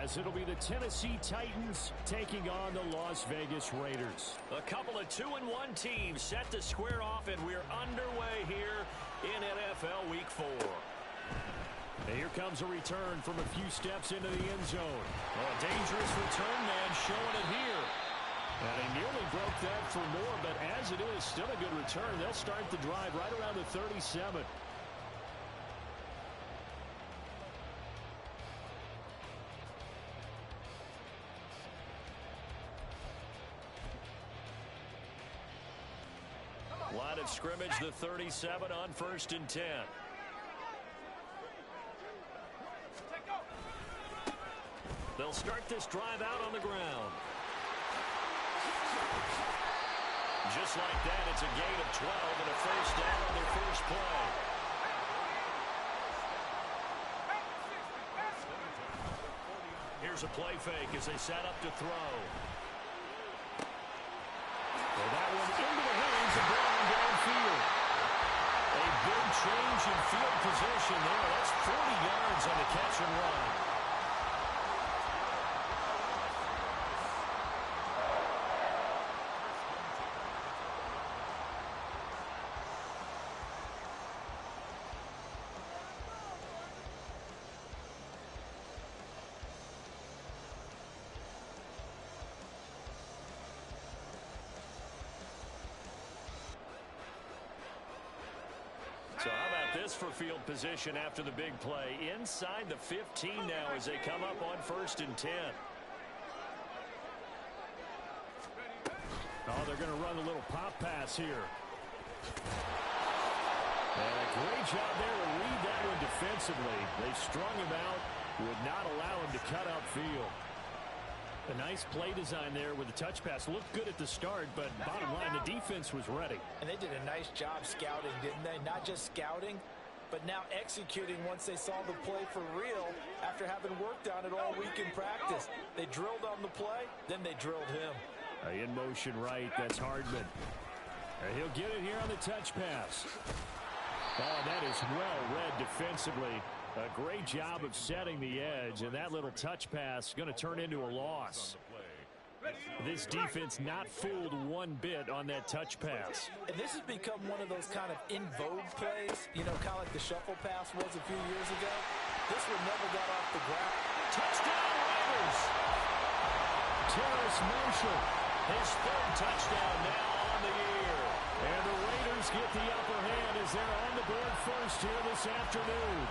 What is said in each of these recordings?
as it'll be the Tennessee Titans taking on the Las Vegas Raiders. A couple of 2-1 teams set to square off, and we're underway here in NFL Week 4. And here comes a return from a few steps into the end zone. Oh, a dangerous return man showing it here. And he nearly broke that for more, but as it is, still a good return. They'll start the drive right around the 37. Line of scrimmage, the 37 on 1st and 10. They'll start this drive out on the ground. Just like that, it's a gain of 12 and a first down on their first play. Here's a play fake as they set up to throw. Well, that one into the hands of Brown downfield. A big change in field position there. That's 40 yards on the catch and run. So how about this for field position after the big play? Inside the 15 now as they come up on 1st and 10. Oh, they're going to run a little pop pass here. And a great job there to read that one defensively. They strung him out, would not allow him to cut upfield. A nice play design there with the touch pass. Looked good at the start, but bottom line, the defense was ready. And they did a nice job scouting, didn't they? Not just scouting, but now executing once they saw the play for real after having worked on it all week in practice. They drilled on the play, then they drilled him. In motion right, that's Hardman. He'll get it here on the touch pass. Oh, that is well read defensively. A great job of setting the edge, and that little touch pass going to turn into a loss. This defense not fooled one bit on that touch pass. And this has become one of those kind of in vogue plays, you know, kind of like the shuffle pass was a few years ago. This one never got off the ground. Touchdown Raiders! Terrace Marshall, his 3rd touchdown now on the year. And the Raiders get the upper hand as they're on the board first here this afternoon.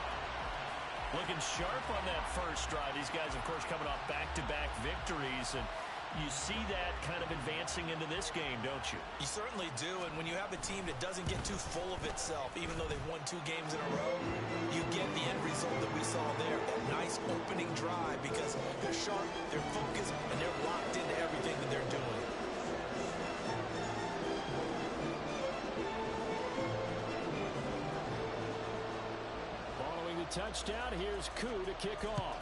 Looking sharp on that first drive. These guys, of course, coming off back-to-back victories, and you see that kind of advancing into this game, don't you? You certainly do, and when you have a team that doesn't get too full of itself, even though they've won 2 games in a row, you get the end result that we saw there, that nice opening drive, because they're sharp, they're focused, and they're locked into everything that they're doing. Touchdown. Here's Koo to kick off.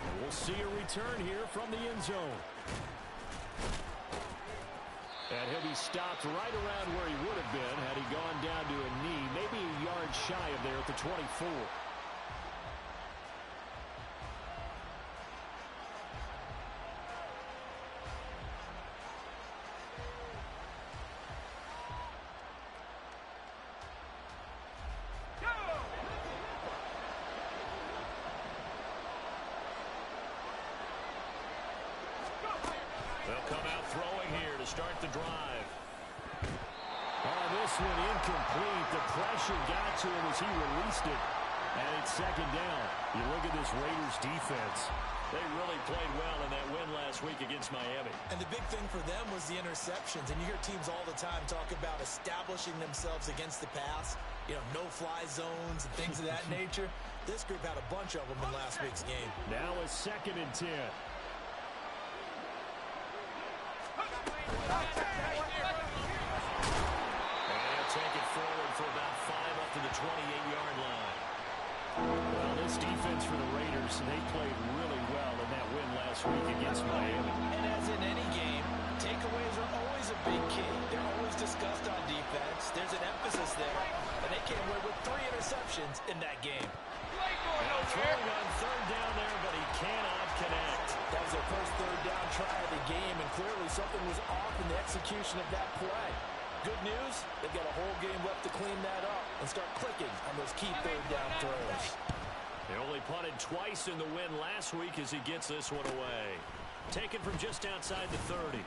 And we'll see a return here from the end zone. And he'll be stopped right around where he would have been had he gone down to a knee, maybe a yard shy of there at the 24. They'll come out throwing here to start the drive. Oh, this one incomplete. The pressure got to him as he released it. And it's 2nd down. You look at this Raiders defense. They really played well in that win last week against Miami. And the big thing for them was the interceptions. And you hear teams all the time talk about establishing themselves against the pass. You know, no-fly zones and things of that nature. This group had a bunch of them in last week's game. Now a 2nd and 10. And take it forward for about 5 up to the 28-yard line. Well, this defense for the Raiders, they played really well in that win last week against Miami. And as in any game, Takeaways are always a big key. They're always discussed on defense. There's an emphasis there, and they came away with 3 interceptions in that game. Now throwing on third down there, but he cannot connect. That was their first third down try of the game, and clearly something was off in the execution of that play. Good news, they've got a whole game left to clean that up and start clicking on those key third down throws. They only punted twice in the win last week as he gets this one away. Taken from just outside the 30.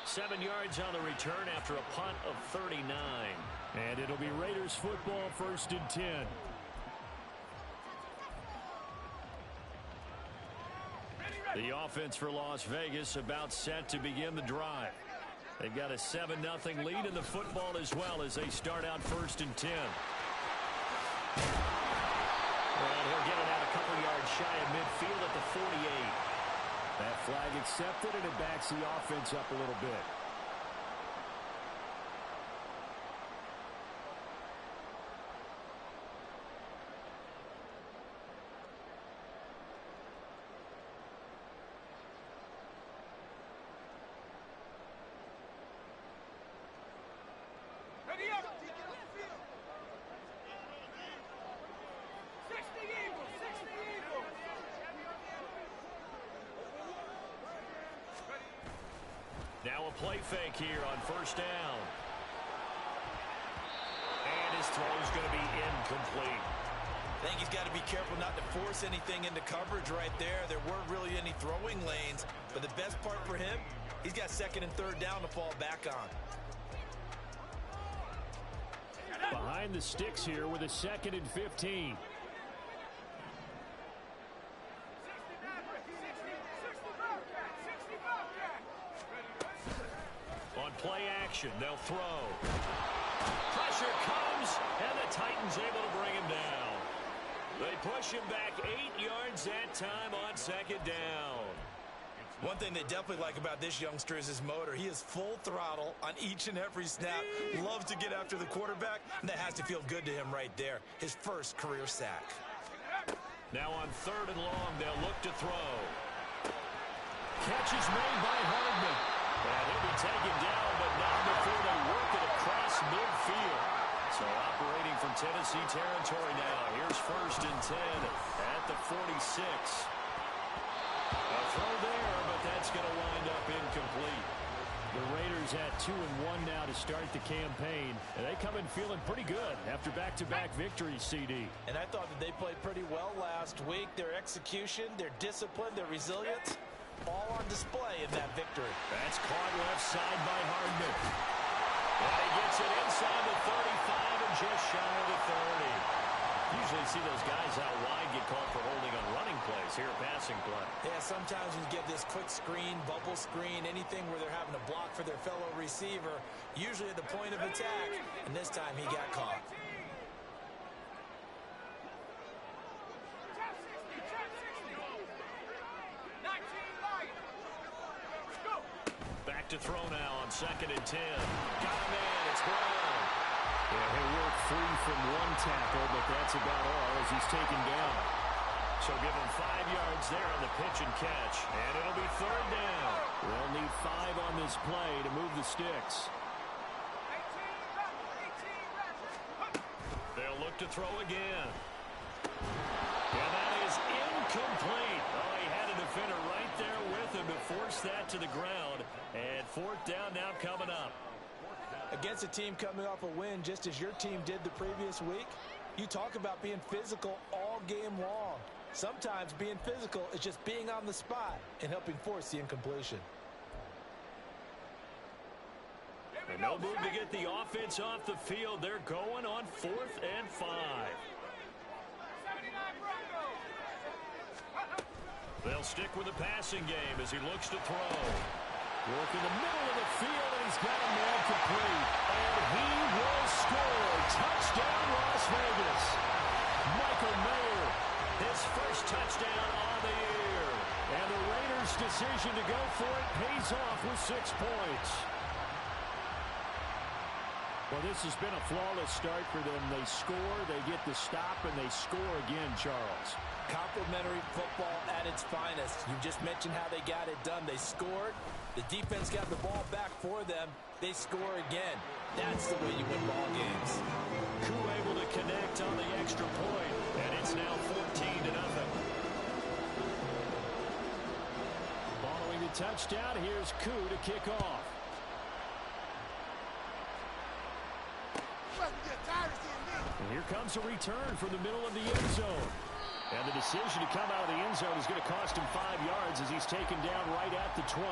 7 yards on the return after a punt of 39. And it'll be Raiders football, 1st and 10. The offense for Las Vegas about set to begin the drive. They've got a 7-0 lead in the football as well as they start out 1st and 10. And he'll get it out a couple yards shy of midfield at the 48. That flag accepted, and it backs the offense up a little bit. Now a play fake here on 1st down. And his throw is going to be incomplete. I think he's got to be careful not to force anything into coverage right there. There weren't really any throwing lanes. But the best part for him, he's got 2nd and 3rd down to fall back on. Behind the sticks here with a 2nd and 15. On play action, they'll throw. Pressure comes, and the Titans able to bring him down. They push him back 8 yards that time on 2nd down. One thing they definitely like about this youngster is his motor. He is full throttle on each and every snap. Loves to get after the quarterback, and that has to feel good to him right there. His first career sack. Now on 3rd and long, they'll look to throw. Catch is made by Hardman. And he'll be taken down, but not before they work it across midfield. So operating from Tennessee territory now. Here's 1st and 10 at the 46. A throw there, but that's going to wind up incomplete. The Raiders at 2-1 now to start the campaign. And they come in feeling pretty good after back-to-back victories, CD. And I thought that they played pretty well last week. Their execution, their discipline, their resilience, all on display in that victory. That's caught left side by Hardman. And he gets it inside the 35 and just shy of the 30. Usually see those guys out wide get called for holding on running plays. Here a passing play. Yeah, sometimes you get this quick screen, bubble screen, anything where they're having to block for their fellow receiver, usually at the point of attack, and this time he got caught. Back to throw now on 2nd and 10. Got him in. It's Brown. Yeah, he'll work free from one tackle, but that's about all as he's taken down. So give him 5 yards there on the pitch and catch. And it'll be 3rd down. They'll need 5 on this play to move the sticks. They'll look to throw again. And that is incomplete. Oh, he had a defender right there with him to force that to the ground. And 4th down now coming up. Against a team coming off a win just as your team did the previous week, you talk about being physical all game long. Sometimes being physical is just being on the spot and helping force the incompletion. And no move to get the offense off the field. They're going on 4th and 5. They'll stick with the passing game as he looks to throw. Work in the middle of the field, and he's got a man complete. And he will score. Touchdown, Las Vegas. Michael Mayer, his first touchdown on the year. And the Raiders' decision to go for it pays off with 6 points. Well, this has been a flawless start for them. They score, they get the stop, and they score again, Charles. Complimentary football at its finest. You just mentioned how they got it done. They scored. The defense got the ball back for them. They score again. That's the way you win ball games. Koo able to connect on the extra point, and it's now 14-0. Following the touchdown, here's Koo to kick off. And here comes a return from the middle of the end zone. And the decision to come out of the end zone is going to cost him 5 yards as he's taken down right at the 20.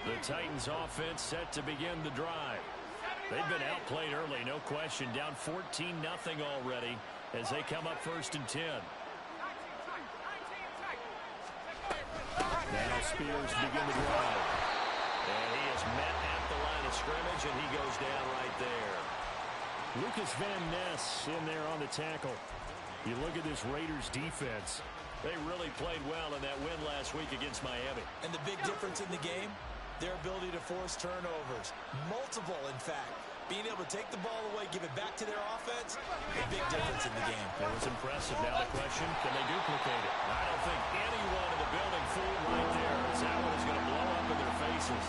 The Titans offense set to begin the drive. They've been outplayed early, no question. Down 14-0 already as they come up 1st and 10. Now Spears begin the drive. And he is met at the line of scrimmage, and he goes down right there. Lucas Van Ness in there on the tackle. You look at this Raiders defense. They really played well in that win last week against Miami. And the big difference in the game, their ability to force turnovers. Multiple, in fact. Being able to take the ball away, give it back to their offense, a big difference in the game. It was impressive. Now the question, can they duplicate it? I don't think anyone in the building fooled right there. As that one is going to blow up in their faces.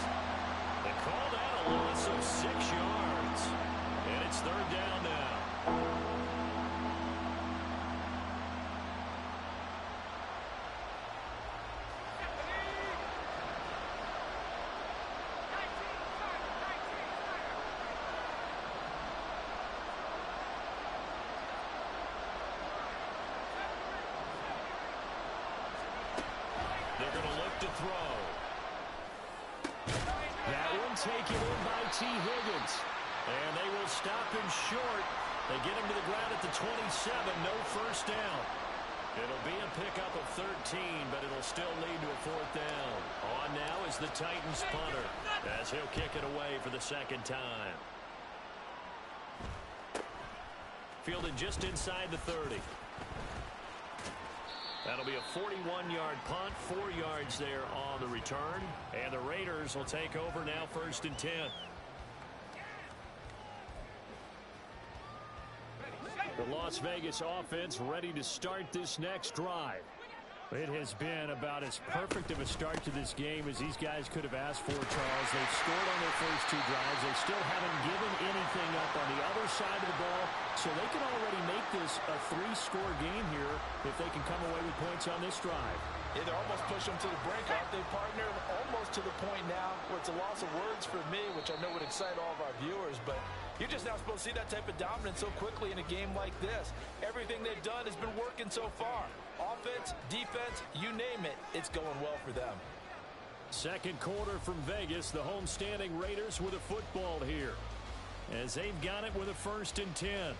They called out a loss of 6 yards. And it's 3rd down now. They're going to look to throw. That one taken in by T. Higgins. And they will stop him short. They get him to the ground at the 27. No first down. It'll be a pickup of 13, but it'll still lead to a 4th down. On now is the Titans punter as he'll kick it away for the 2nd time. Fielded just inside the 30. That'll be a 41-yard punt, 4 yards there on the return. And the Raiders will take over now 1st and 10. The Las Vegas offense ready to start this next drive. It has been about as perfect of a start to this game as these guys could have asked for, Charles. They've scored on their first 2 drives. They still haven't given anything up on the other side of the ball, so they can already make this a 3-score game here if they can come away with points on this drive. Yeah, they're almost pushing them to the brink, aren't they, partner? Almost to the point now where it's a loss of words for me, which I know would excite all of our viewers, but you're just not supposed to see that type of dominance so quickly in a game like this. Everything they've done has been working so far. Offense, defense, you name it, it's going well for them. 2nd quarter from Vegas, the home-standing Raiders with a football here, as they've got it with a 1st and 10.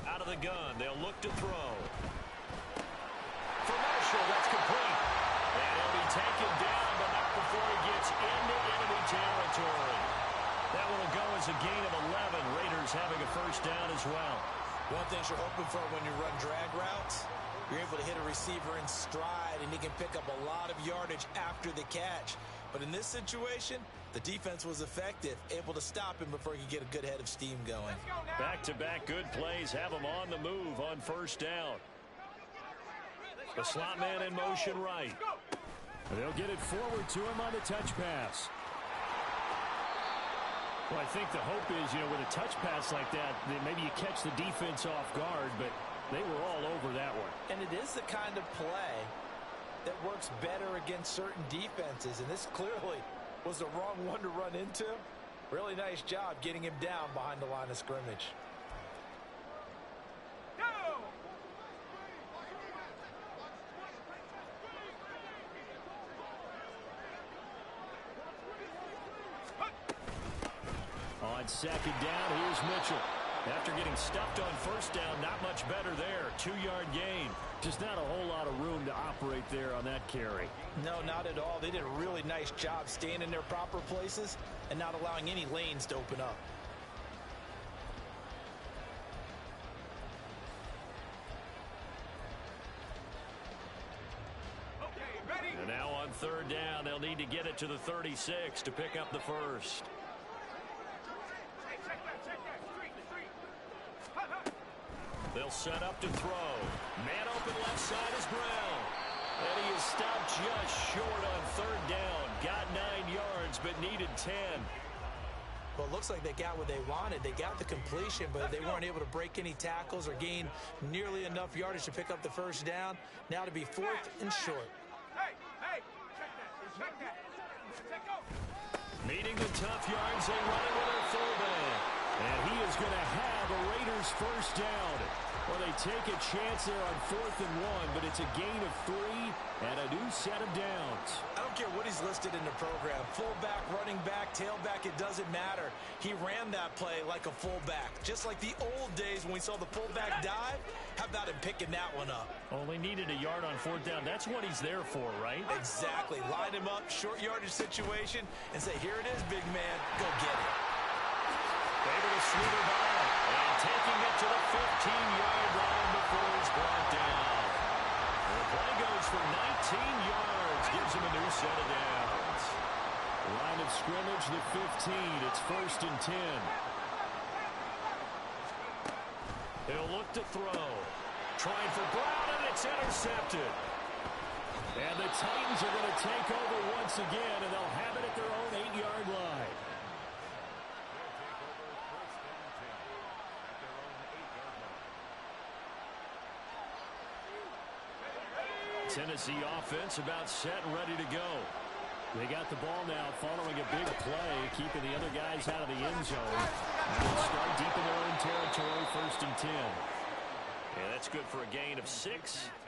Out of the gun, they'll look to throw. For Marshall, that's complete. And he'll be taken down, but not before he gets into enemy territory. That one will go as a gain of 11. Raiders having a 1st down as well. One thing you're hoping for when you run drag routes, you're able to hit a receiver in stride, and he can pick up a lot of yardage after the catch. But in this situation, the defense was effective, able to stop him before he could get a good head of steam going. Back-to-back good plays have him on the move on 1st down. The slot man in motion right. They'll get it forward to him on the touch pass. Well, I think the hope is, with a touch pass like that maybe you catch the defense off guard, but they were all over that one. And it is the kind of play that works better against certain defenses, and this clearly was the wrong one to run into. Really nice job getting him down behind the line of scrimmage. On second down. Here's Mitchell. After getting stuffed on first down, not much better there. 2-yard gain. Just not a whole lot of room to operate there on that carry. No, not at all. They did a really nice job staying in their proper places and not allowing any lanes to open up. And now on third down, they'll need to get it to the 36 to pick up the first. They'll set up to throw. Man open left side is Brown. And he is stopped just short on third down. Got 9 yards, but needed 10. Well, it looks like they got what they wanted. They got the completion, but they weren't able to break any tackles or gain nearly enough yardage to pick up the first down. Now to be 4th and short. Meeting the tough yards, they run it with their fullback. And he is going to have a Raiders first down. Well, they take a chance there on 4th and 1, but it's a gain of 3 and a new set of downs. I don't care what he's listed in the program. Fullback, running back, tailback, it doesn't matter. He ran that play like a fullback. Just like the old days when we saw the fullback dive. How about him picking that one up? Only needed a yard on 4th down. That's what he's there for, right? Exactly. Line him up, short yardage situation, and say, here it is, big man. Go get it. Able to sweep it by, and taking it to the 15-yard line before he's brought down. And the play goes for 19 yards, gives him a new set of downs. Line of scrimmage, the 15. It's 1st and 10. He'll look to throw. Trying for Brown, and it's intercepted. And the Titans are going to take over once again, and they'll have it at their own 8-yard line. Tennessee offense about set and ready to go. They got the ball now following a big play, keeping the other guys out of the end zone. They'll start deep in their own territory, 1st and 10. Yeah, that's good for a gain of 6,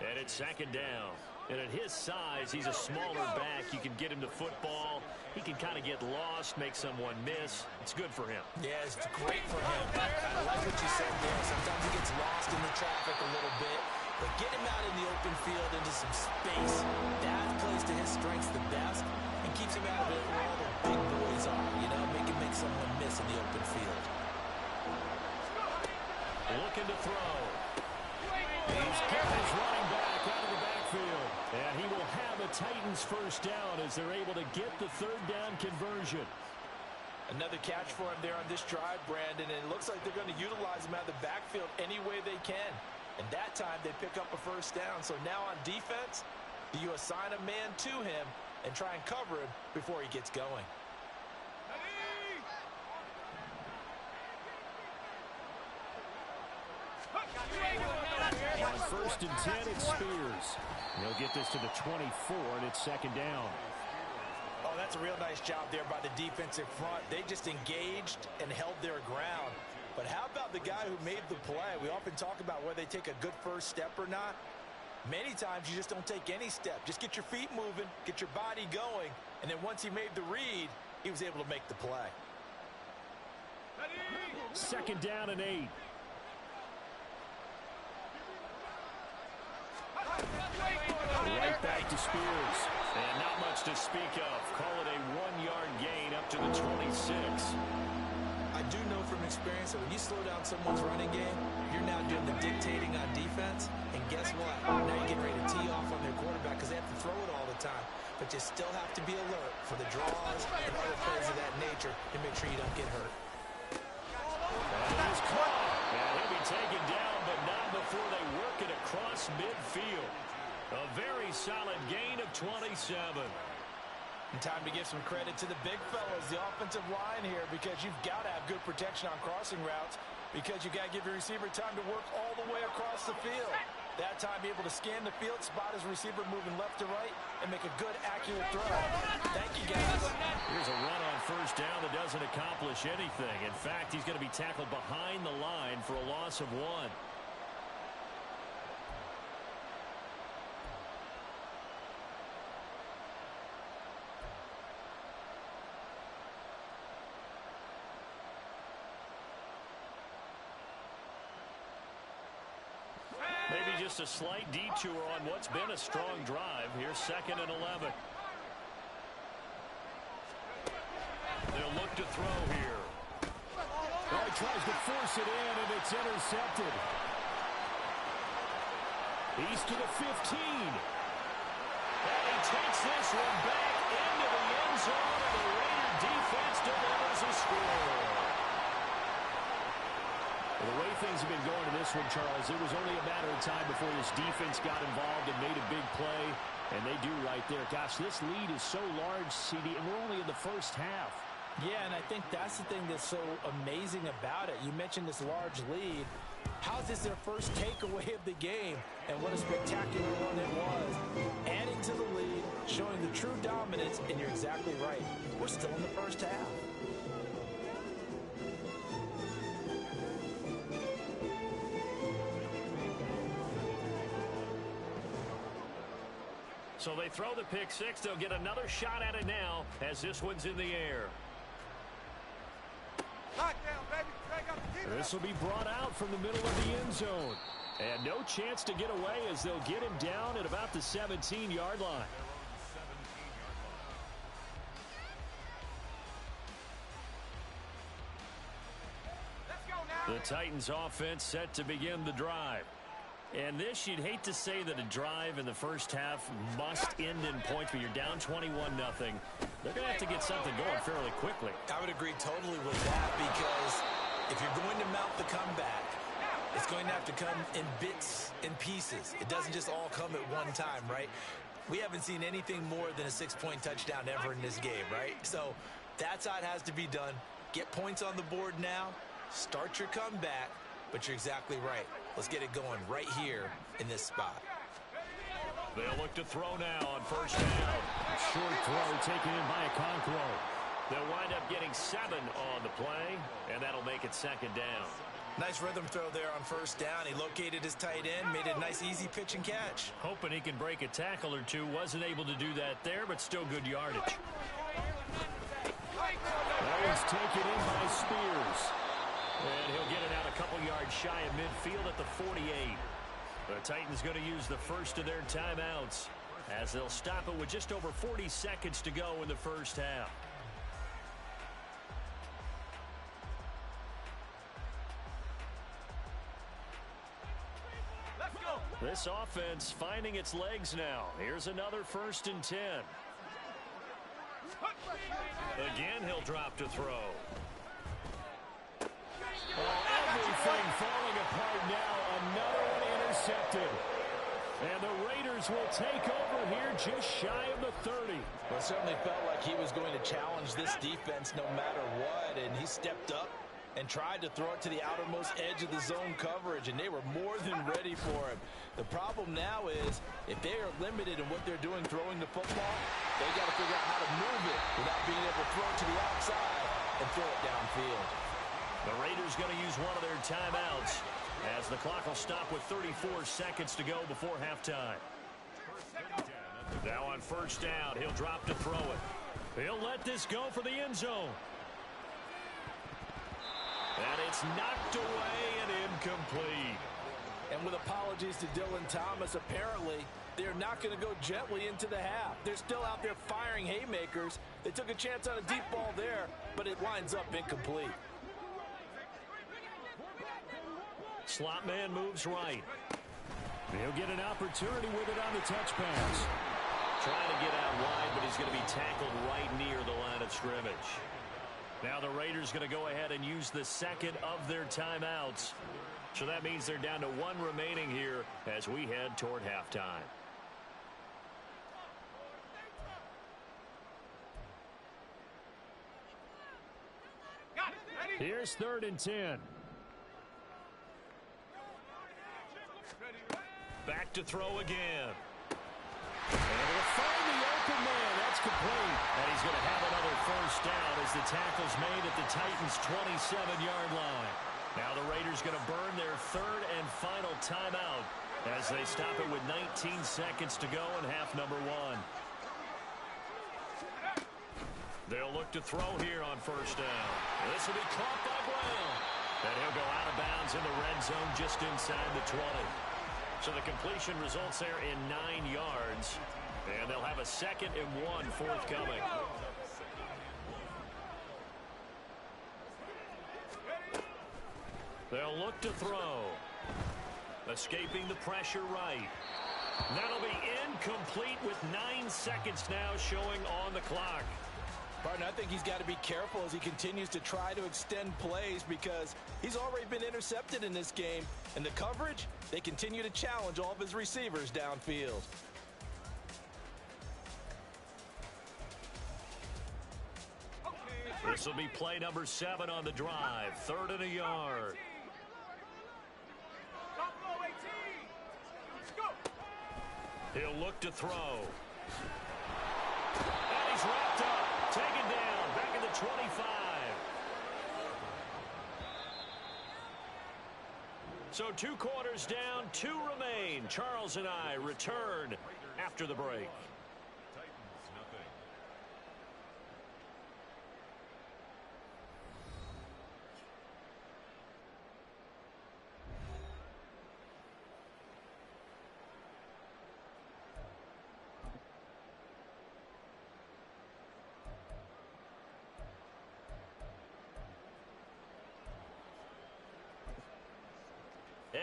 and it's 2nd down. And at his size, he's a smaller back. You can get him to football. He can kind of get lost, make someone miss. It's good for him. Yeah, it's great for him. I like what you said there. Sometimes he gets lost in the traffic a little bit. But get him out in the open field into some space. That plays to his strengths the best and keeps him out of it where all the big boys are. You know, make someone miss in the open field. Looking to throw. He's got his running back out of the backfield. And he will have a Titans first down as they're able to get the 3rd down conversion. Another catch for him there on this drive, Brandon, and it looks like they're going to utilize him out of the backfield any way they can. And that time they pick up a first down. So now on defense, do you assign a man to him and try and cover him before he gets going? On 1st and 10, it's Spears. He'll get this to the 24, and it's 2nd down. Oh, that's a real nice job there by the defensive front. They just engaged and held their ground. But how about the guy who made the play? We often talk about whether they take a good first step or not. Many times you just don't take any step. Just get your feet moving, get your body going, and then once he made the read, he was able to make the play. 2nd down and 8. Right back to Spears. And not much to speak of. Call it a 1-yard gain up to the 26. I do know from experience that when you slow down someone's running game, you're now doing the dictating on defense. And guess what? Now you're getting ready to tee off on their quarterback because they have to throw it all the time. But you still have to be alert for the draws and other plays of that nature to make sure you don't get hurt. And he's caught. And he'll be taken down, but not before they work it across midfield. A very solid gain of 27. And time to give some credit to the big fellas, the offensive line here, because you've got to have good protection on crossing routes because you've got to give your receiver time to work all the way across the field. That time, be able to scan the field, spot his receiver moving left to right, and make a good, accurate throw. Thank you, guys. Here's a run on first down that doesn't accomplish anything. In fact, he's going to be tackled behind the line for a loss of 1. Maybe just a slight detour on what's been a strong drive. Here's 2nd and 11. They'll look to throw here. Oh, he tries to force it in, and it's intercepted. He's to the 15. And he takes this one back into the end zone, and the Raider defense delivers a score. Well, the way things have been going in this one, Charles, it was only a matter of time before this defense got involved and made a big play, and they do right there. Gosh, this lead is so large, CD, and we're only in the first half. Yeah, and I think that's the thing that's so amazing about it. You mentioned this large lead. How's this their first takeaway of the game? And what a spectacular one it was. Adding to the lead, showing the true dominance, and you're exactly right. We're still in the first half. So they throw the pick six. They'll get another shot at it now as this one's in the air. This will be brought out from the middle of the end zone. And no chance to get away as they'll get him down at about the 17-yard line. The Titans offense set to begin the drive. And this, you'd hate to say that a drive in the first half must end in points, but you're down 21-0. They're going to have to get something going fairly quickly. I would agree totally with that, because if you're going to mount the comeback, it's going to have to come in bits and pieces. It doesn't just all come at one time, right? We haven't seen anything more than a 6-point touchdown ever in this game, right? So that's how it has to be done. Get points on the board now. Start your comeback, but you're exactly right. Let's get it going right here in this spot. They'll look to throw now on first down. Short throw taken in by Okonkwo. They'll wind up getting 7 on the play, and that'll make it 2nd down. Nice rhythm throw there on first down. He located his tight end, made it a nice, easy pitch and catch. Hoping he can break a tackle or two. Wasn't able to do that there, but still good yardage. That one's taken in by Spears. And he'll get it out a couple yards shy of midfield at the 48. The Titans going to use the first of their timeouts as they'll stop it with just over 40 seconds to go in the first half. This offense finding its legs now. Here's another 1st and 10. Again, he'll drop to throw. Everything falling apart now. Another one intercepted. And the Raiders will take over here just shy of the 30. Well, it certainly felt like he was going to challenge this defense no matter what, and he stepped up and tried to throw it to the outermost edge of the zone coverage, and they were more than ready for him. The problem now is, if they are limited in what they're doing throwing the football, they got to figure out how to move it without being able to throw it to the outside and throw it downfield. The Raiders going to use one of their timeouts as the clock will stop with 34 seconds to go before halftime. Now on first down, he'll drop to throw it. He'll let this go for the end zone. And it's knocked away and incomplete. And with apologies to Dylan Thomas, apparently they're not going to go gently into the half. They're still out there firing haymakers. They took a chance on a deep ball there, but it winds up incomplete. Slot man moves right. He'll get an opportunity with it on the touch pass. Trying to get out wide, but he's going to be tackled right near the line of scrimmage. Now the Raiders going to go ahead and use the second of their timeouts. So that means they're down to 1 remaining here as we head toward halftime. Here's 3rd and 10. Back to throw again. And he'll find the open man. That's complete. And he's going to have another first down as the tackle's made at the Titans' 27-yard line. Now the Raiders going to burn their 3rd and final timeout as they stop it with 19 seconds to go in half number 1. They'll look to throw here on first down. This will be caught by Brown. And he'll go out of bounds in the red zone just inside the 20. So the completion results there in 9 yards. And they'll have a 2nd and 1 forthcoming. They'll look to throw. Escaping the pressure right. That'll be incomplete with 9 seconds now showing on the clock. Partner, I think he's got to be careful as he continues to try to extend plays because he's already been intercepted in this game. And the coverage, they continue to challenge all of his receivers downfield. This will be play number 7 on the drive. 3rd and a yard. He'll look to throw. And he's wrapped up. Taken down. Back at the 25. So 2 quarters down, 2 remain. Charles and I return after the break.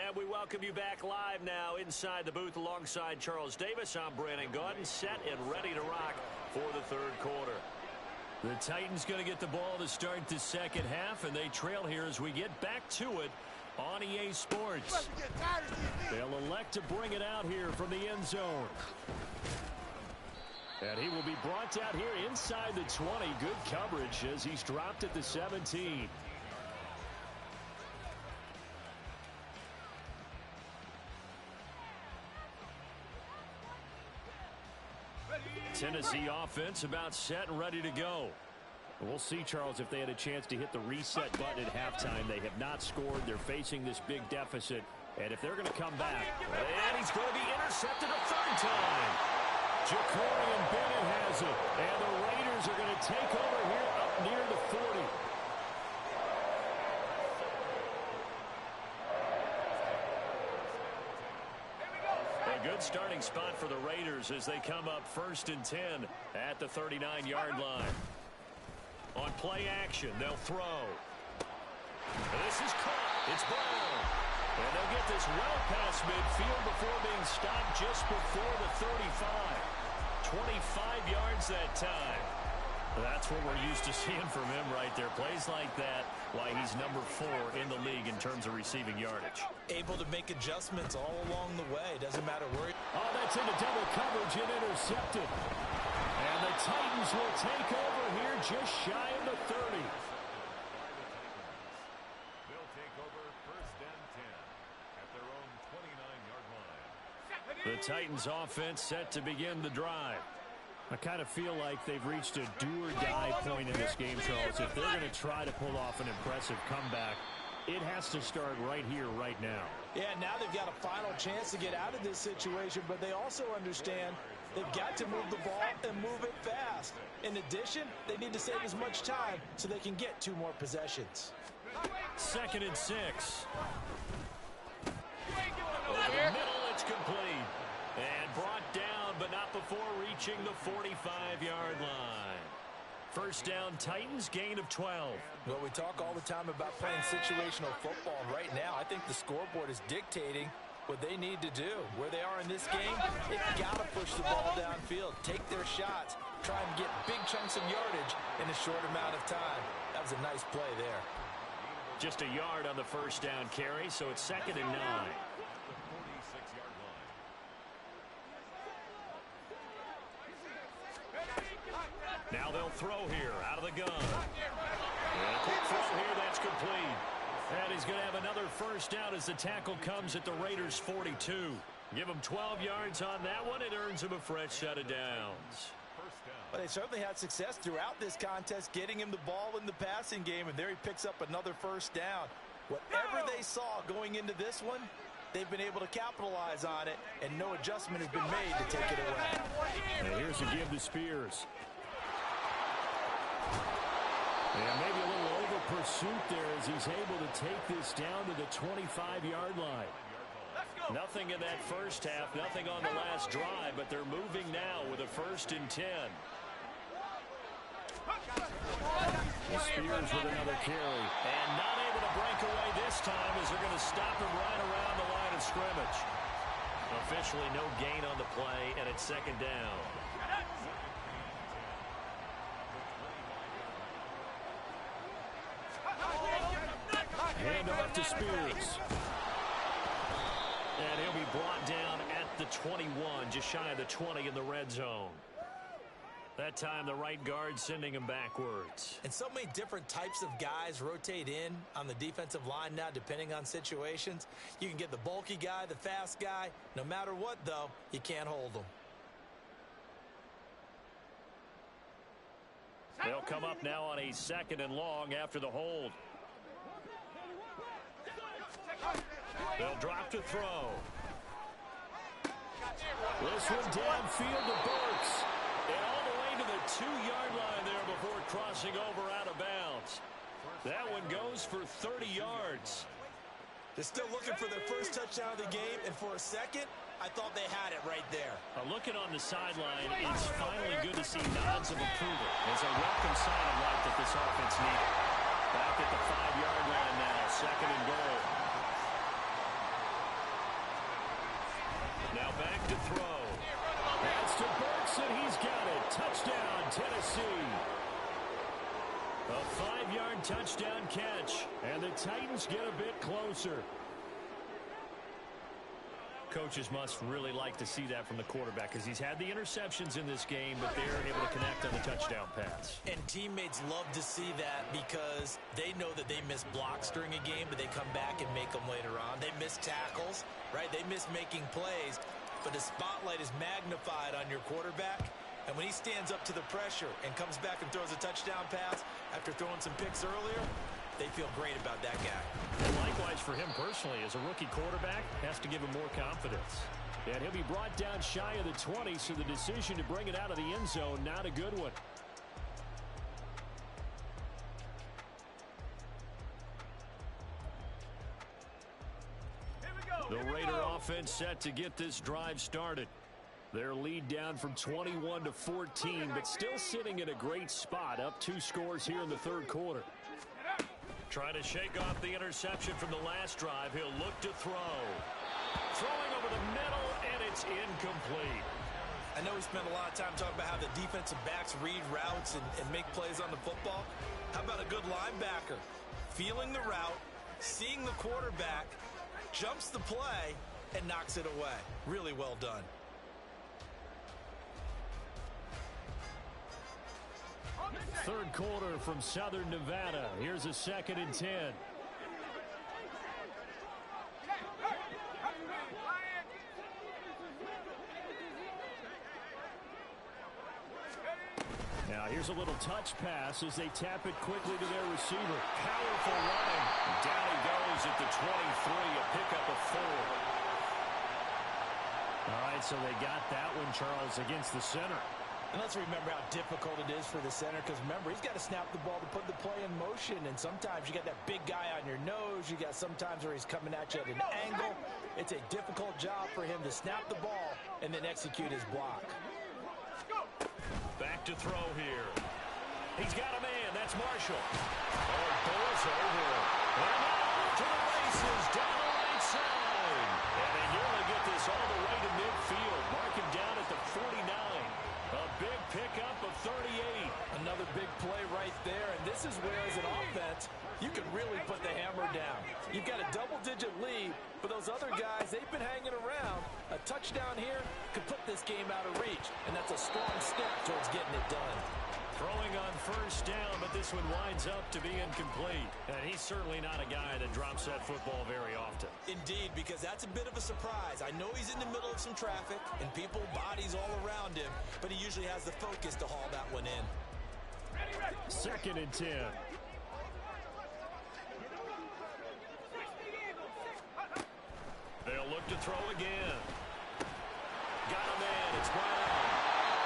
And we welcome you back live now inside the booth alongside Charles Davis. I'm Brandon Gaudin, set and ready to rock for the 3rd quarter. The Titans going to get the ball to start the 2nd half, and they trail here as we get back to it on EA Sports. They'll elect to bring it out here from the end zone. And he will be brought out here inside the 20. Good coverage as he's dropped at the 17. Tennessee offense about set and ready to go. We'll see, Charles, if they had a chance to hit the reset button at halftime. They have not scored. They're facing this big deficit. And if they're going to come back. And he's going to be intercepted a 3rd time. Jacorian Bennett has it. And the Raiders are going to take over here up near the 40. Good starting spot for the Raiders as they come up 1st and 10 at the 39-yard line. On play action, they'll throw. This is caught. It's Brown. And they'll get this well past midfield before being stopped just before the 35. 25 yards that time. That's what we're used to seeing from him right there. Plays like that, why he's number 4 in the league in terms of receiving yardage. Able to make adjustments all along the way. Doesn't matter where. Oh, that's into double coverage and intercepted. And the Titans will take over here just shy of the 30. They'll take over 1st and 10 at their own 29-yard line. The Titans offense set to begin the drive. I kind of feel like they've reached a do-or-die point in this game, Charles. If they're going to try to pull off an impressive comeback, it has to start right here, right now. Yeah, now they've got a final chance to get out of this situation, but they also understand they've got to move the ball and move it fast. In addition, they need to save as much time so they can get 2 more possessions. 2nd and 6. Over the middle, it's complete. And brought down, but not before reaching the 45-yard line. 1st down, Titans, gain of 12. Well, we talk all the time about playing situational football. Right now, I think the scoreboard is dictating what they need to do. Where they are in this game, they've got to push the ball downfield, take their shots, try and get big chunks of yardage in a short amount of time. That was a nice play there. Just a yard on the 1st down carry, so it's 2nd and 9. Now they'll throw here out of the gun. And a quick throw here, that's complete. And he's going to have another 1st down as the tackle comes at the Raiders' 42. Give him 12 yards on that one. It earns him a fresh set of downs. Well, they certainly had success throughout this contest, getting him the ball in the passing game, and there he picks up another 1st down. Whatever they saw going into this one, they've been able to capitalize on it, and no adjustment has been made to take it away. And here's a give to Spears. And maybe a little over pursuit there as he's able to take this down to the 25-yard line. Nothing in that first half, nothing on the last drive, but they're moving now with a 1st and 10. Spears with another carry. And not able to break away this time as they're going to stop him right around the line of scrimmage. Officially no gain on the play, and it's 2nd down. Hand off to Spears. And he'll be brought down at the 21, just shy of the 20 in the red zone. That time, the right guard sending him backwards. And so many different types of guys rotate in on the defensive line now, depending on situations. You can get the bulky guy, the fast guy. No matter what, though, you can't hold them. They'll come up now on a 2nd and long after the hold. They'll drop to throw. This one downfield to Burks. And all the way to the 2-yard line there before crossing over out of bounds. That one goes for 30 yards. They're still looking for their first touchdown of the game, and for a second, I thought they had it right there. Looking on the sideline, it's finally good to see nods of approval. It's a welcome sign of life that this offense needed. Back at the 5-yard line now, 2nd and goal. Now back to throw. That's to Burks, and he's got it. Touchdown, Tennessee. A 5-yard touchdown catch, and the Titans get a bit closer. Coaches must really like to see that from the quarterback because he's had the interceptions in this game, but they're able to connect on the touchdown pass. And teammates love to see that because they know that they miss blocks during a game, but they come back and make them later on. They miss tackles, right? They miss making plays, but the spotlight is magnified on your quarterback. And when he stands up to the pressure and comes back and throws a touchdown pass after throwing some picks earlier, they feel great about that guy. And likewise for him personally, as a rookie quarterback, has to give him more confidence. And he'll be brought down shy of the 20, so the decision to bring it out of the end zone, not a good one. The Raider offense set to get this drive started. Their lead down from 21 to 14, but still sitting in a great spot, up 2 scores here in the 3rd quarter. Trying to shake off the interception from the last drive. He'll look to throw. Throwing over the middle, and it's incomplete. I know we spent a lot of time talking about how the defensive backs read routes and make plays on the football. How about a good linebacker? Feeling the route, seeing the quarterback, jumps the play, and knocks it away. Really well done. Third quarter from Southern Nevada. Here's a 2nd and 10. Now here's a little touch pass as they tap it quickly to their receiver. Powerful running. Down he goes at the 23, a pickup of 4. All right, so they got that one, Charles, against the center. And let's remember how difficult it is for the center, because remember, he's got to snap the ball to put the play in motion, and sometimes you got that big guy on your nose. You got sometimes where he's coming at you at an angle. It's a difficult job for him to snap the ball and then execute his block. Back to throw here. He's got a man. That's Marshall. Oh, it goes over. And now to the races down the right side. And they nearly get this all the way to midfield. Mark him down at the 49. A big pickup of 38. Another big play right there, and this is where, as an offense, you can really put the hammer down. You've got a double-digit lead, but those other guys, they've been hanging around. A touchdown here could put this game out of reach, and that's a strong step towards getting it done. Throwing on first down, but this one winds up to be incomplete. And he's certainly not a guy that drops that football very often. Indeed, because that's a bit of a surprise. I know he's in the middle of some traffic and people, bodies all around him, but he usually has the focus to haul that one in. 2nd and 10. They'll look to throw again. Got a man. It's Brown.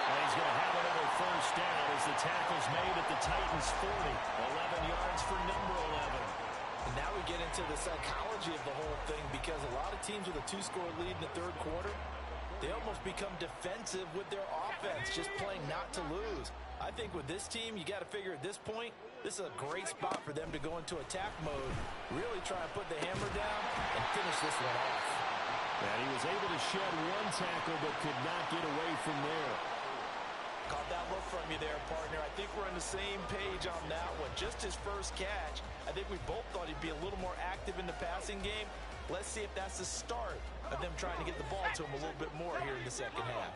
And he's going to have another first down as the tackle's made at the Titans' 40. 11 yards for number 11. And now we get into the psychology of the whole thing, because a lot of teams with a 2-score lead in the third quarter, they almost become defensive with their offense, just playing not to lose. I think with this team, you got to figure at this point, this is a great spot for them to go into attack mode, really try and put the hammer down and finish this one off. And he was able to shed one tackle but could not get away from there. Caught that look from you there, partner. I think we're on the same page on that one. Just his first catch, I think we both thought he'd be a little more active in the passing game. Let's see if that's the start of them trying to get the ball to him a little bit more here in the second half.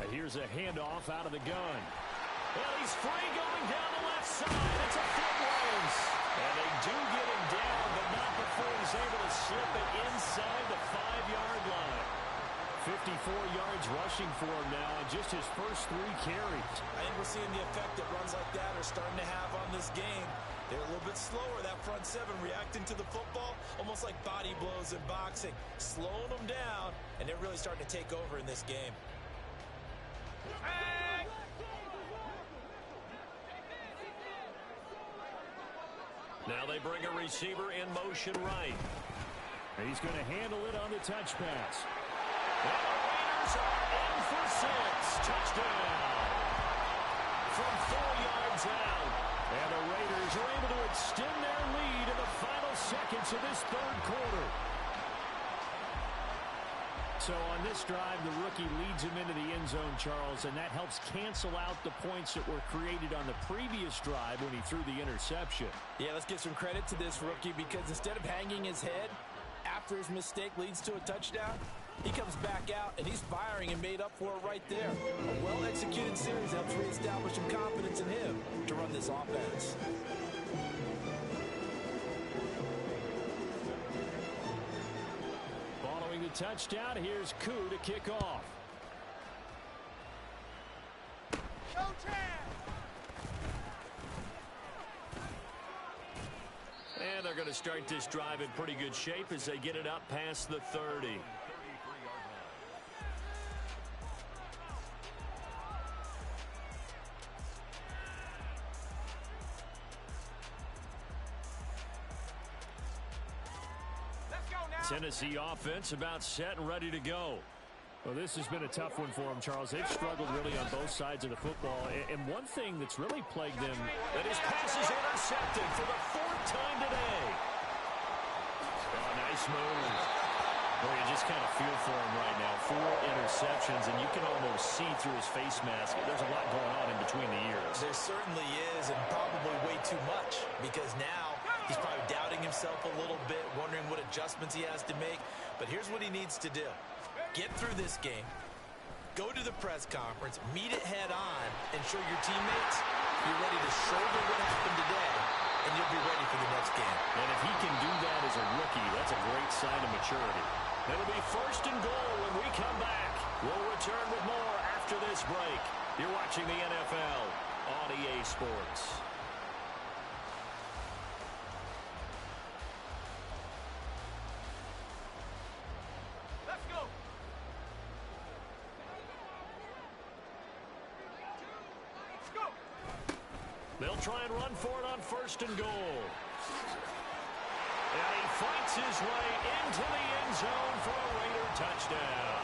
Here's a handoff out of the gun. Well, he's free going down the left side. It's a foot race. And they do get him down, but not before he's able to slip it inside the 5-yard line. 54 yards rushing for him now on just his first 3 carries. I think we're seeing the effect that runs like that are starting to have on this game. They're a little bit slower, that front 7, reacting to the football, almost like body blows in boxing, slowing them down, and they're really starting to take over in this game. Now they bring a receiver in motion right. He's going to handle it on the touch pass. And the Raiders are in for 6. Touchdown. From 4 yards out. And the Raiders are able to extend their lead in the final seconds of this third quarter. So on this drive, the rookie leads him into the end zone, Charles, and that helps cancel out the points that were created on the previous drive when he threw the interception. Yeah, let's give some credit to this rookie, because instead of hanging his head after his mistake leads to a touchdown, he comes back out and he's firing and made up for it right there. A well-executed series helps reestablish some confidence in him to run this offense. Following the touchdown, here's Koo to kick off. And they're going to start this drive in pretty good shape as they get it up past the 30. Tennessee offense about set and ready to go. Well, this has been a tough one for them, Charles. They've struggled really on both sides of the football. And one thing that's really plagued them... And his pass is intercepted for the 4th time today. Oh, nice move. Boy, you just kind of feel for him right now. 4 interceptions, and you can almost see through his face mask. There's a lot going on in between the ears. There certainly is, and probably way too much, because now he's probably doubting himself a little bit, wondering what adjustments he has to make. But here's what he needs to do. Get through this game, go to the press conference, meet it head on, and show your teammates you're ready to shoulder what happened today, and you'll be ready for the next game. And if he can do that as a rookie, that's a great sign of maturity. It'll be 1st and goal when we come back. We'll return with more after this break. You're watching the NFL on EA Sports. They'll try and run for it on 1st and goal. And he fights his way into the end zone for a Raider touchdown.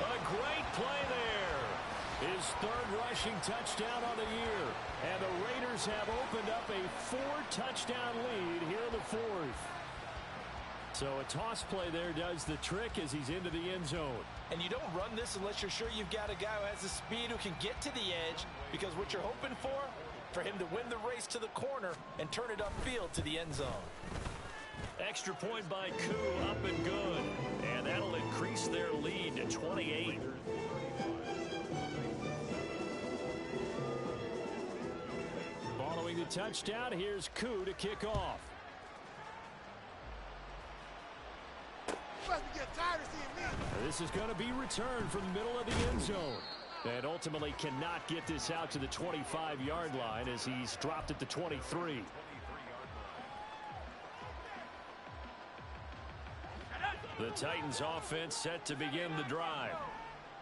A great play there. His 3rd rushing touchdown on the year. And the Raiders have opened up a 4-touchdown lead here in the 4th. So a toss play there does the trick as he's into the end zone. And you don't run this unless you're sure you've got a guy who has the speed who can get to the edge, because what you're hoping for him to win the race to the corner and turn it upfield to the end zone. Extra point by Koo, up and good. And that'll increase their lead to 28. Following the touchdown, here's Koo to kick off. This is going to be returned from the middle of the end zone. And ultimately cannot get this out to the 25-yard line as he's dropped at the 23. The Titans offense set to begin the drive.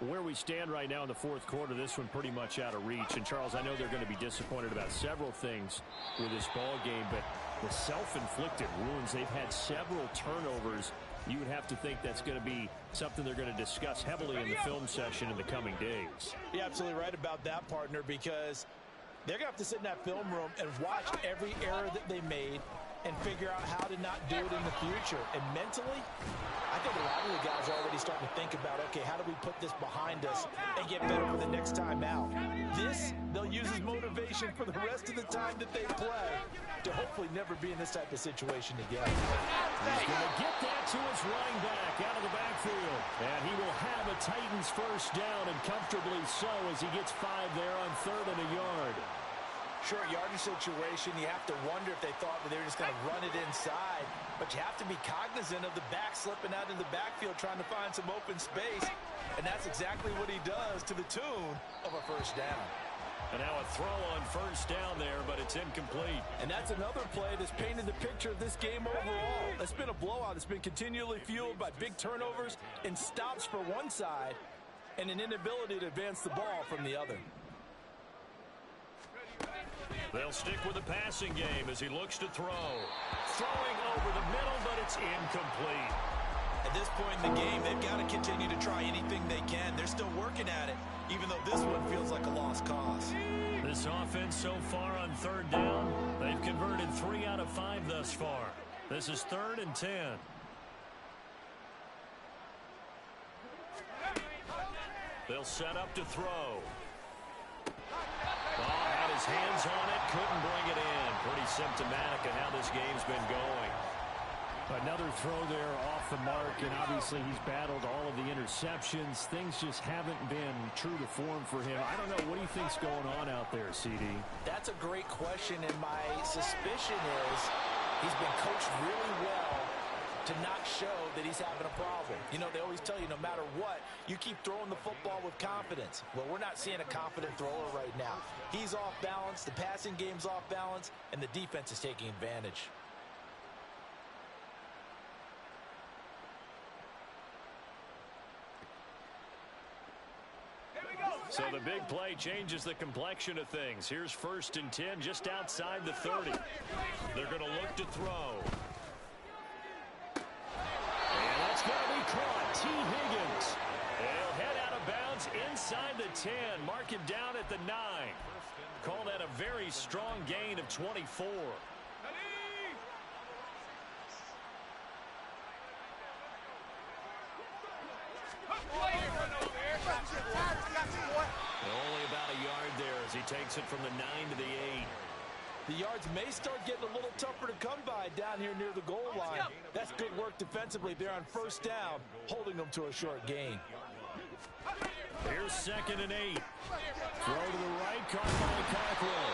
Where we stand right now in the fourth quarter, this one pretty much out of reach. And, Charles, I know they're going to be disappointed about several things with this ball game, but the self-inflicted wounds, they've had several turnovers. You would have to think that's going to be something they're going to discuss heavily in the film session in the coming days. You're absolutely right about that, partner, because they're going to have to sit in that film room and watch every error that they made and figure out how to not do it in the future. And mentally, I think a lot of the guys are already starting to think about, okay, how do we put this behind us and get better for the next time out? This, they'll use as motivation for the rest of the time that they play to hopefully never be in this type of situation again. He's going to get that to his running back out of the backfield. And he will have a Titans first down, and comfortably so, as he gets 5 there on 3rd and a yard. Short yardage situation, you have to wonder if they thought that they were just going to run it inside. But you have to be cognizant of the back slipping out in the backfield trying to find some open space. And that's exactly what he does to the tune of a first down. And now a throw on first down there, but it's incomplete. And that's another play that's painted the picture of this game overall. It's been a blowout. It's been continually fueled by big turnovers and stops for one side and an inability to advance the ball from the other. They'll stick with the passing game as he looks to throw. Throwing over the middle, but it's incomplete. At this point in the game, they've got to continue to try anything they can. They're still working at it, even though this one feels like a lost cause. This offense so far on 3rd down, they've converted 3 out of 5 thus far. This is 3rd and 10. They'll set up to throw. Had his hands on it, couldn't bring it in. Pretty symptomatic of how this game's been going. Another throw there off the mark, and obviously he's battled all of the interceptions. Things just haven't been true to form for him. I don't know. What do you think's going on out there, CD? That's a great question, and my suspicion is he's been coached really well to not show that he's having a problem. You know, they always tell you no matter what, you keep throwing the football with confidence. Well, we're not seeing a confident thrower right now. He's off balance, the passing game's off balance, and the defense is taking advantage. So the big play changes the complexion of things. Here's 1st and 10 just outside the 30. They're going to look to throw. And that's going to be caught. T. Higgins. He'll head out of bounds inside the 10. Mark him down at the 9. Call that a very strong gain of 24. Only about a yard there as he takes it from the 9 to the 8. The yards may start getting a little tougher to come by down here near the goal line. That's good work defensively there on 1st down, holding them to a short gain. Here's 2nd and 8. Throw to the right, caught by Cockrell.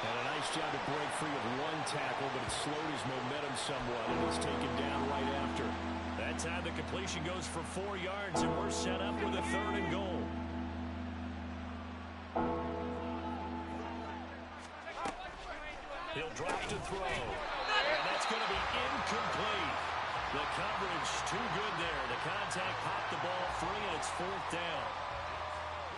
Had a nice job to break free of one tackle, but it slowed his momentum somewhat, and he's taken down right after. That time the completion goes for 4 yards, and we're set up with a 3rd and goal. He'll drop to throw. And that's going to be incomplete. The coverage too good there. The contact popped the ball free, and it's 4th down.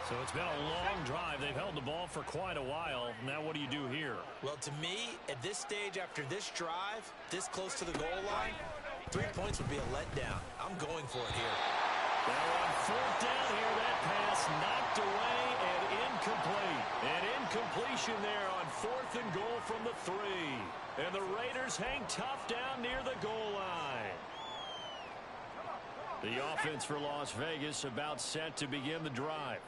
So it's been a long drive. They've held the ball for quite a while. Now what do you do here? Well, to me, at this stage after this drive, this close to the goal line, 3 points would be a letdown. I'm going for it here. They're on 4th down here. That pass knocked away and incomplete. An incompletion there on 4th and goal from the 3. And the Raiders hang tough down near the goal line. The offense for Las Vegas about set to begin the drive.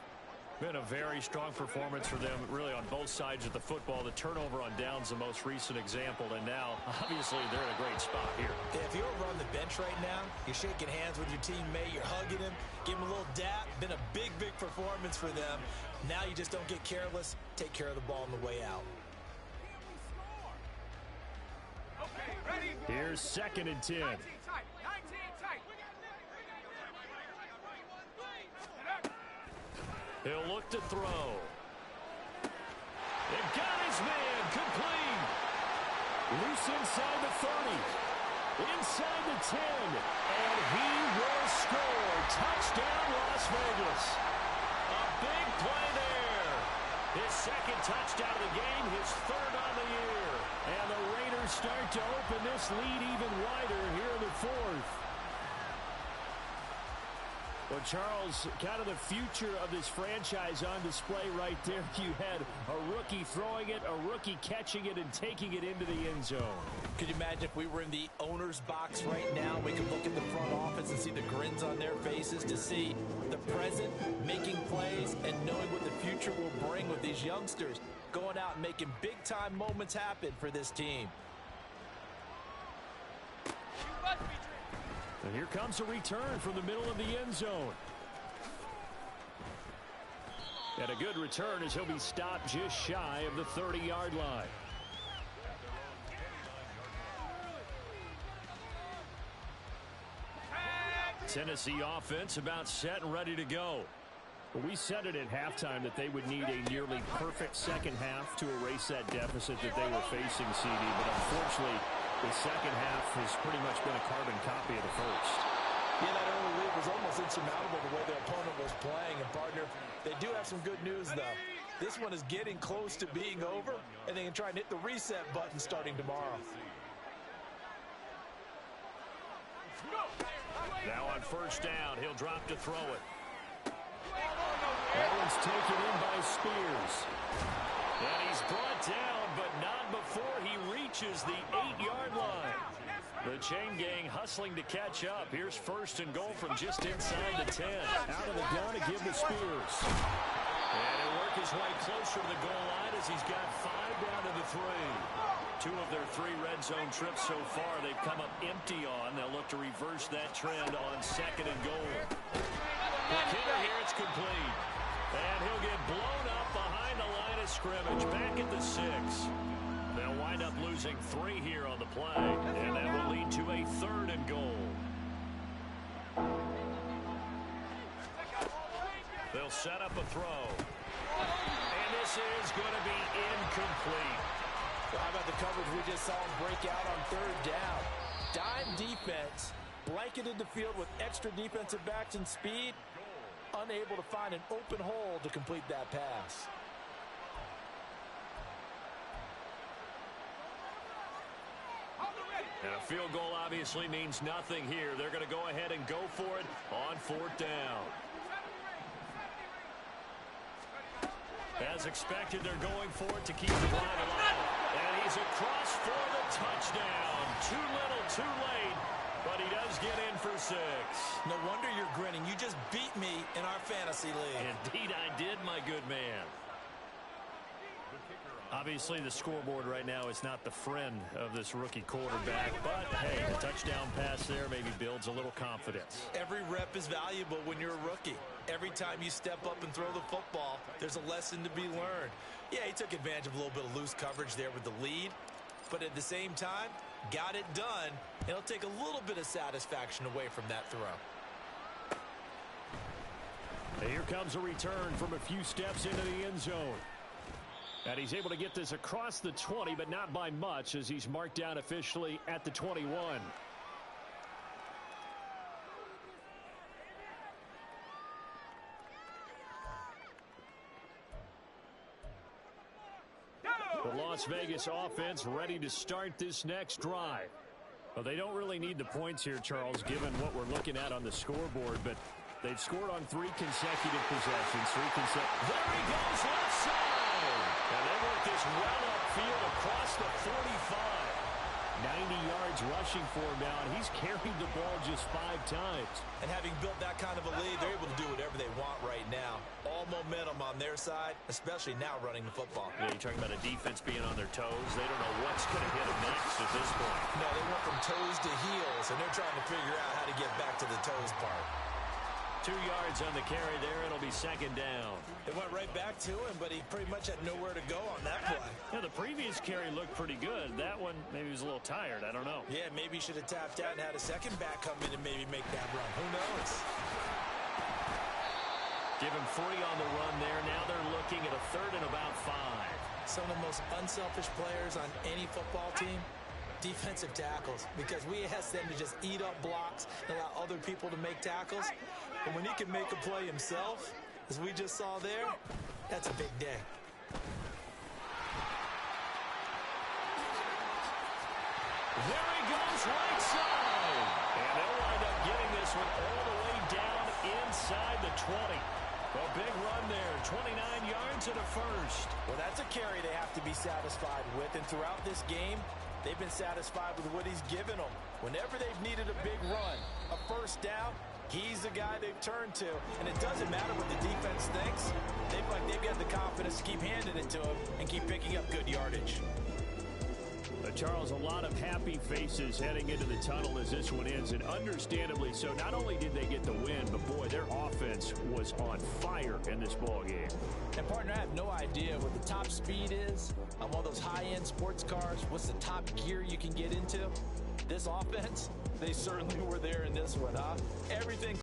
Been a very strong performance for them, really, on both sides of the football. The turnover on downs, the most recent example, and now, obviously, they're in a great spot here. Yeah, if you're over on the bench right now, you're shaking hands with your teammate, you're hugging him, give him a little dap. Been a big, big performance for them. Now you just don't get careless. Take care of the ball on the way out. Here's 2nd and 10. He'll look to throw. They've got his man complete. Loose inside the 30. inside the 10, and he will score. Touchdown, Las Vegas. A big play there. His second touchdown of the game, his third on the year. And the Raiders start to open this lead even wider here in the fourth. Well, Charles, kind of the future of this franchise on display right there. You had a rookie throwing it, a rookie catching it, and taking it into the end zone. Could you imagine if we were in the owner's box right now? We could look at the front office and see the grins on their faces, to see the present making plays and knowing what the future will bring with these youngsters going out and making big-time moments happen for this team. And here comes a return from the middle of the end zone. And a good return as he'll be stopped just shy of the 30-yard line. Tennessee offense about set and ready to go. Well, we said it at halftime that they would need a nearly perfect second half to erase that deficit that they were facing, CD. But unfortunately, the second half has pretty much been a carbon copy of the first. Yeah, that early lead was almost insurmountable the way their opponent was playing. And, partner, they do have some good news, though. This one is getting close to being over, and they can try and hit the reset button starting tomorrow. Now on first down, he'll drop to throw it. That one's taken in by Spears. And he's brought down, but not before he reaches the 8-yard line. The chain gang hustling to catch up. Here's first and goal from just inside the 10. Out of the gun to give to Spears. And he'll work his way closer to the goal line as he's got 5 down to the 3. 2 of their 3 red zone trips so far they've come up empty on. They'll look to reverse that trend on second and goal. McKinnon here, it's complete. And he'll get blown up behind the line of scrimmage, back at the 6. They'll wind up losing 3 here on the play, and that will lead to a 3rd and goal. They'll set up a throw. And this is going to be incomplete. Well, how about the coverage we just saw him break out on 3rd down? Dime defense, blanketed the field with extra defensive backs and speed, unable to find an open hole to complete that pass. And a field goal obviously means nothing here. They're going to go ahead and go for it on 4th down. As expected, they're going for it to keep the drive alive. And he's across for the touchdown. Too little, too late. But he does get in for 6. No wonder you're grinning. You just beat me in our fantasy league. Indeed I did, my good man. Obviously, the scoreboard right now is not the friend of this rookie quarterback. But, hey, a touchdown pass there maybe builds a little confidence. Every rep is valuable when you're a rookie. Every time you step up and throw the football, there's a lesson to be learned. Yeah, he took advantage of a little bit of loose coverage there with the lead. But at the same time, got it done. And it'll take a little bit of satisfaction away from that throw. And here comes a return from a few steps into the end zone. And he's able to get this across the 20, but not by much, as he's marked down officially at the 21. The Las Vegas offense ready to start this next drive. Well, they don't really need the points here, Charles, given what we're looking at on the scoreboard, but they've scored on 3 consecutive possessions. There he goes, left side. And they work this well upfield across the 45. 90 yards rushing for him now, and he's carried the ball just 5 times. And having built that kind of a lead, they're able to do whatever they want right now. All momentum on their side, especially now running the football. Yeah, you're talking about a defense being on their toes. They don't know what's going to hit them next at this point. No, they went from toes to heels, and they're trying to figure out how to get back to the toes part. 2 yards on the carry there. It'll be 2nd down. It went right back to him, but he pretty much had nowhere to go on that play. Yeah, the previous carry looked pretty good. That one, maybe he was a little tired. I don't know. Yeah, maybe he should have tapped out and had a second back come in and maybe make that run. Who knows? Give him 3 on the run there. Now they're looking at a 3rd and about 5. Some of the most unselfish players on any football team, defensive tackles, because we ask them to just eat up blocks and allow other people to make tackles. But when he can make a play himself, as we just saw there, that's a big day. There he goes, right side. And they'll wind up getting this one all the way down inside the 20. A big run there, 29 yards and a first. Well, that's a carry they have to be satisfied with. And throughout this game, they've been satisfied with what he's given them. Whenever they've needed a big run, a first down, he's the guy they've turned to. And it doesn't matter what the defense thinks. They've got the confidence to keep handing it to him and keep picking up good yardage. Charles, a lot of happy faces heading into the tunnel as this one ends, and understandably so. Not only did they get the win, but boy, their offense was on fire in this ball game. And partner, I have no idea what the top speed is on one of those high-end sports cars. What's the top gear you can get into? This offense, they certainly were there in this one, huh? Everything